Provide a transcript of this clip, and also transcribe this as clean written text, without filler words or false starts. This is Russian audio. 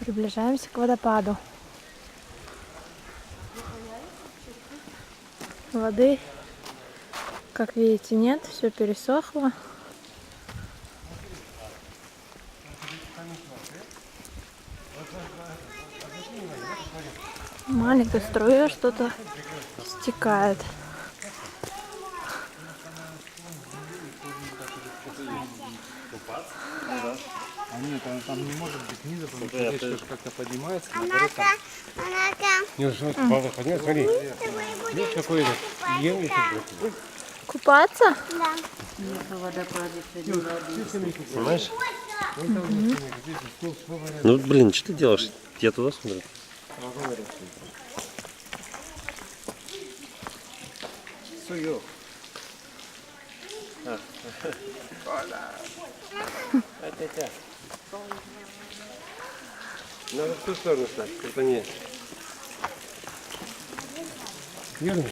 Приближаемся к водопаду. Воды, как видите, нет, все пересохло. Маленькой струей что-то стекает. А нет, там не может быть низа, потому что здесь тоже как-то поднимается. Нет, смотри. Видишь, какой это? Купаться? Да. Понимаешь? Ну, блин, что ты делаешь? Я туда смотрю. Суё. Надо в ту сторону стать, это не. Верно?